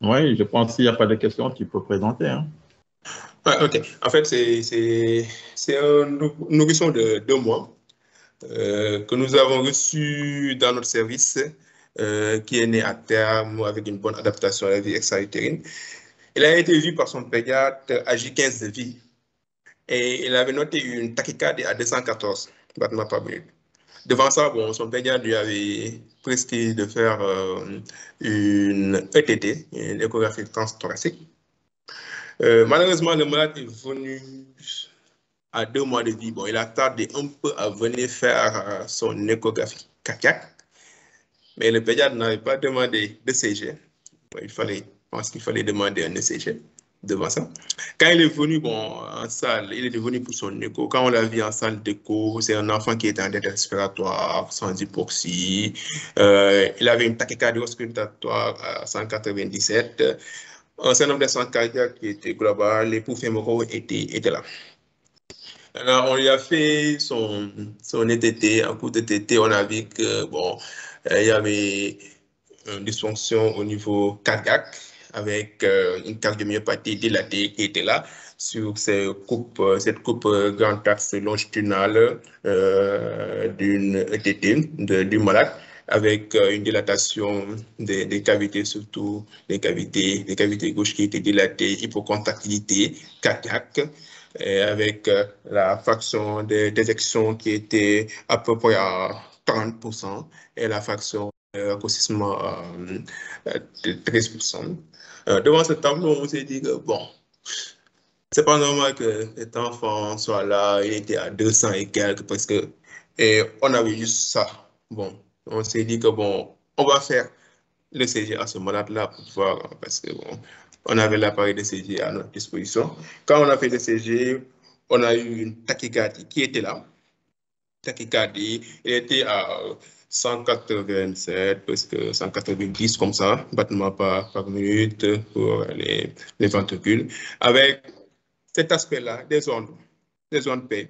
Oui, je pense qu'il n'y a pas de questions, tu peux présenter, hein. Ah, ok. En fait, c'est un nourrisson de 2 mois que nous avons reçu dans notre service, qui est né à terme avec une bonne adaptation à la vie extra-utérine. Il a été vu par son pédiatre à J15 de vie et il avait noté une tachycardie à 214 battements par minute. Devant ça, bon, son pédiatre lui avait prescrit de faire une ETT, une échographie transthoracique. Malheureusement, le malade est venu à 2 mois de vie. Bon, il a tardé un peu à venir faire son échographie cardiaque, mais le pédiatre n'avait pas demandé de CG. Bon, je pense qu'il fallait demander un ECG devant ça. Quand il est venu, bon, en salle, il est venu pour son écho. Quand on l'a vu en salle d'écho, c'est un enfant qui était en détresse respiratoire, sans hypoxie. Il avait une tachycardie auscultatoire à 197. Un certain nombre de soins cardiaques qui étaient global, les poufs fémoraux étaient là. Alors, on lui a fait son ETT. En cours d'ETT, on a vu que, bon, il y avait une dysfonction au niveau cardiaque avec une cardiomyopathie dilatée qui était là sur cette coupe grand axe longitudinale d'une ETT du malade avec une dilatation des cavités, surtout les cavités gauches qui étaient dilatées, hypocontractilité cardiaque, et avec la fraction de détection qui était à peu près à 30% et la fraction raccourcissement de 13%. Devant ce tableau, on s'est dit que bon, c'est pas normal que cet enfant soit là, il était à 200 et quelques parce que, et on avait juste ça. Bon, on s'est dit que bon, on va faire le CG à ce malade-là pour voir, parce que bon, on avait l'appareil de CG à notre disposition. Quand on a fait le CG, on a eu une tachycardie qui était là. Tachycardie, il était à 187, presque 190 comme ça, battements par minute pour les ventricules, avec cet aspect-là des zones P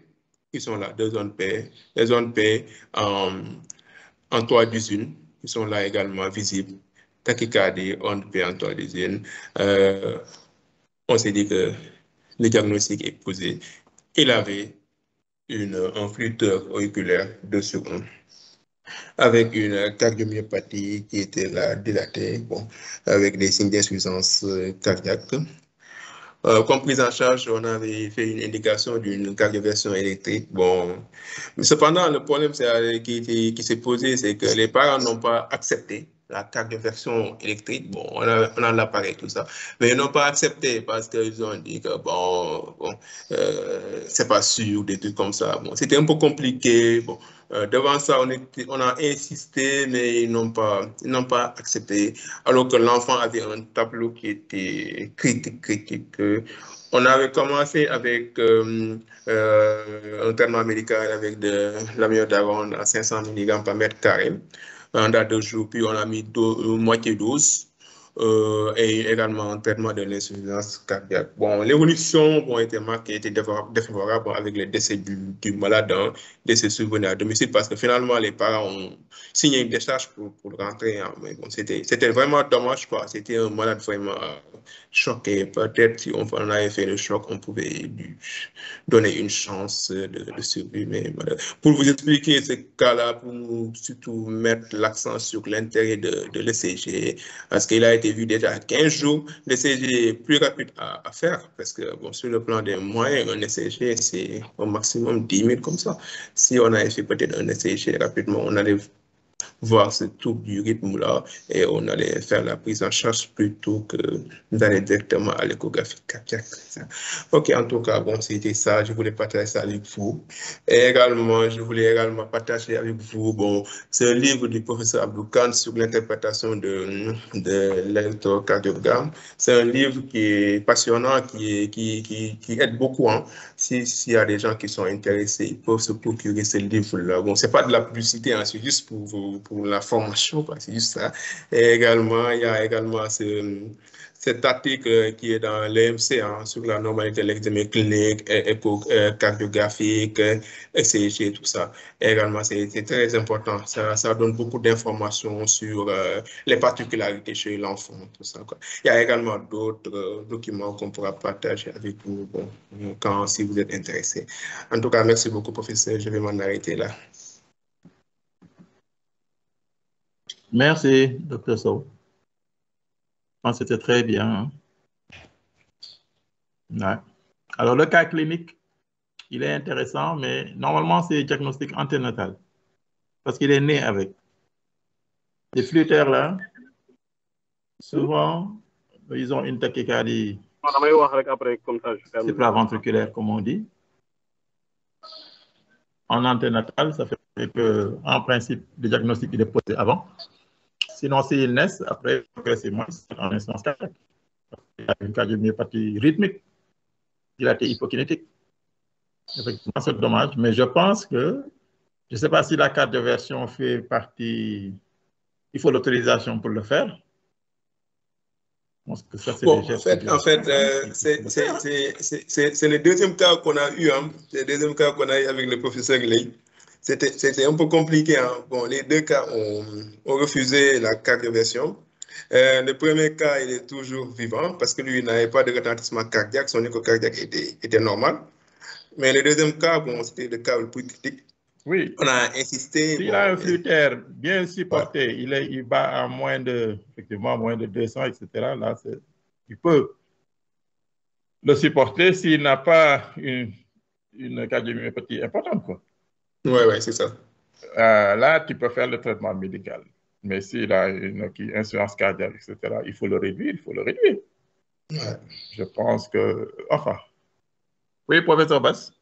qui sont là, des zones P, des zones P en toit d'usine qui sont là également visibles. Tachycardie, onde P en toit d'usine. Euh, on s'est dit que le diagnostic est posé. Il avait un flûteur auriculaire 2 sur 1 avec une cardiomyopathie qui était là dilatée, bon, avec des signes d'insuffisance cardiaque. Comme prise en charge, on avait fait une indication d'une cardioversion électrique. Bon, mais cependant, le problème qui s'est posé, c'est que les parents n'ont pas accepté la cardioversion électrique. Bon, on a l'appareil, tout ça. Mais ils n'ont pas accepté parce qu'ils ont dit que, bon, c'est pas sûr, des trucs comme ça. Bon, c'était un peu compliqué. Bon, devant ça, on a insisté, mais ils n'ont pas accepté. Alors que l'enfant avait un tableau qui était critique. On avait commencé avec un traitement médical avec de l'amiodarone à 500 mg par mètre carré pendant 2 jours, puis on a mis moitié dose et également un traitement de l'insuffisance cardiaque. Bon, l'évolution était marquée, était défavorable avec le décès du malade, hein, décès survenu à domicile, parce que finalement, les parents ont signé une décharge pour rentrer, hein. Mais bon, c'était vraiment dommage, quoi. C'était un malade vraiment choqué. Peut-être si on avait fait le choc, on pouvait lui donner une chance de survie. Mais pour vous expliquer ce cas-là, pour nous surtout mettre l'accent sur l'intérêt de l'ECG, parce qu'il a été vu déjà à 15 jours, l'ECG est plus rapide à faire, parce que bon, sur le plan des moyens, un ECG, c'est au maximum 10 000 comme ça. Si on avait fait peut-être un ECG rapidement, on allait voir ce trouble du rythme-là et on allait faire la prise en charge plutôt que d'aller directement à l'échographie cardiaque. Ok, en tout cas, bon, c'était ça. Je voulais partager ça avec vous. Et également, je voulais également partager avec vous, bon, c'est un livre du professeur Abdou-Khan sur l'interprétation de l'électrocardiogramme. C'est un livre qui est passionnant, qui aide beaucoup, hein. S'il y a des gens qui sont intéressés, ils peuvent se procurer ce livre-là. Bon, c'est pas de la publicité, hein, c'est juste pour vous pour la formation, c'est juste ça. Et également, il y a également cet article qui est dans l'EMC sur la normalité de l'examen clinique, échocardiographique, ECG, tout ça. Et également, c'est très important. Ça donne beaucoup d'informations sur les particularités chez l'enfant, tout ça, quoi. Il y a également d'autres documents qu'on pourra partager avec vous si vous êtes intéressé. En tout cas, merci beaucoup, professeur. Je vais m'en arrêter là. Merci, Dr. Sow. C'était très bien. Ouais. Alors, le cas clinique, il est intéressant, mais normalement, c'est diagnostic anténatal. Parce qu'il est né avec. Les flûteurs, là, souvent, ils ont une tachycardie supraventriculaire, comme on dit. En anténatal, ça fait que, en principe, le diagnostic il est posé avant. Sinon, s'ils naissent, après, c'est moins en instance cardiaque. Il y a une cardiomyopathie rythmique, dilatée hypokinétique. Effectivement, c'est dommage, mais je pense que, je ne sais pas si la cardioversion fait partie, il faut l'autorisation pour le faire. Que ça, bon, en fait, c'est le deuxième cas qu'on a eu, hein, le deuxième cas qu'on a eu avec le professeur Gley. C'était un peu compliqué. Hein. Bon, les deux cas ont refusé la cardioversion. Le premier cas, il est toujours vivant parce que lui, il n'avait pas de retentissement cardiaque, son échocardiaque était normal. Mais le deuxième cas, bon, c'était le cas le plus critique. Oui. On a insisté. S'il a un flûteur bien supporté, ouais. il bat à moins de 200, etc. Là, il peut le supporter s'il n'a pas une cardiomyopathie importante, quoi. Ouais, c'est ça. Là, tu peux faire le traitement médical. Mais s'il a une insuffisance cardiaque, etc., il faut le réduire, Ouais. Je pense que... Enfin. Oui, professeur Bass.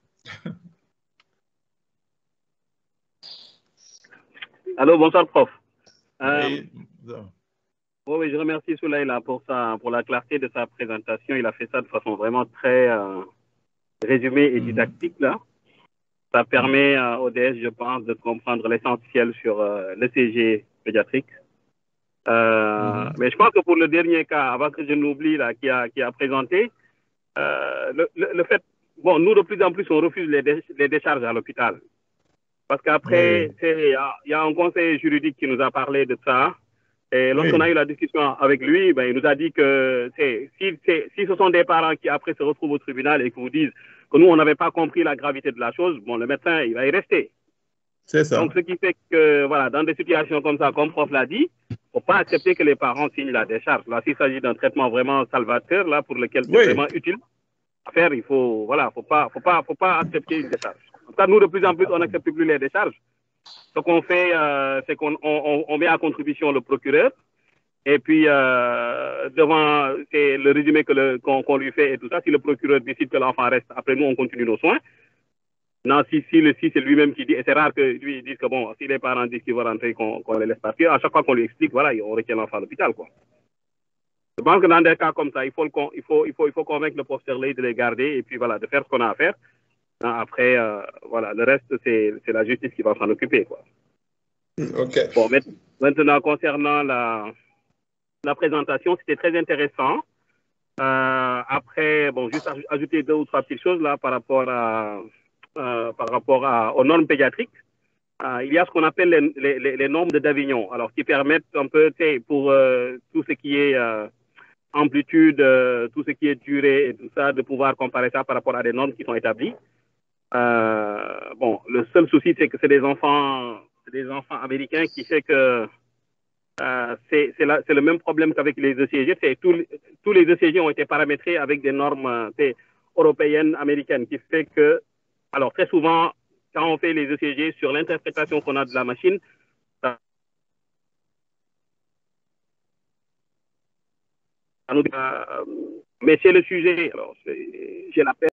Allô, bonsoir, prof. Oui. Oui, je remercie Soulaïla pour la clarté de sa présentation. Il a fait ça de façon vraiment très résumée et didactique, là. Ça permet au DS, je pense, de comprendre l'essentiel sur l'ECG pédiatrique. Mais je pense que pour le dernier cas, avant que je n'oublie, là, qui a présenté, le fait, bon, nous, de plus en plus, on refuse les décharges à l'hôpital. Parce qu'après, il y a un conseil juridique qui nous a parlé de ça. Et lorsqu'on a eu la discussion avec lui, ben, il nous a dit que si ce sont des parents qui après se retrouvent au tribunal et qui vous disent que nous, on n'avait pas compris la gravité de la chose, bon, le médecin, il va y rester. C'est ça. Donc, ce qui fait que, voilà, dans des situations comme ça, comme prof l'a dit, il ne faut pas accepter que les parents signent la décharge. Là, s'il s'agit d'un traitement vraiment salvateur, là, pour lequel c'est vraiment utile à faire, il faut, voilà, faut pas accepter une décharge. En tout cas, nous, de plus en plus, on n'accepte plus les décharges. Ce qu'on fait, c'est qu'on met à contribution le procureur. Et puis, devant le résumé qu'on lui fait et tout ça, si le procureur décide que l'enfant reste, après nous, on continue nos soins. Non, si c'est lui-même qui dit, et c'est rare que lui dise que bon, si les parents disent qu'il va rentrer, qu'on les laisse partir, à chaque fois qu'on lui explique, voilà, on retient l'enfant à l'hôpital, quoi. Je pense que dans des cas comme ça, il faut convaincre le professeur Ley de les garder et puis voilà, de faire ce qu'on a à faire. Après, voilà, le reste, c'est la justice qui va s'en occuper, quoi. OK. Bon, maintenant, concernant la présentation, c'était très intéressant. Après, bon, juste ajouter 2 ou 3 petites choses là par rapport aux normes pédiatriques. Il y a ce qu'on appelle les normes d'Avignon, alors qui permettent un peu, pour tout ce qui est amplitude, tout ce qui est durée et tout ça, de pouvoir comparer ça par rapport à des normes qui sont établies. Bon, le seul souci, c'est que c'est des enfants américains qui fait que c'est le même problème qu'avec les ECG. Tous les ECG ont été paramétrés avec des normes européennes, américaines, qui fait que, alors très souvent, quand on fait les ECG sur l'interprétation qu'on a de la machine, mais c'est le sujet. Alors, j'ai la peine.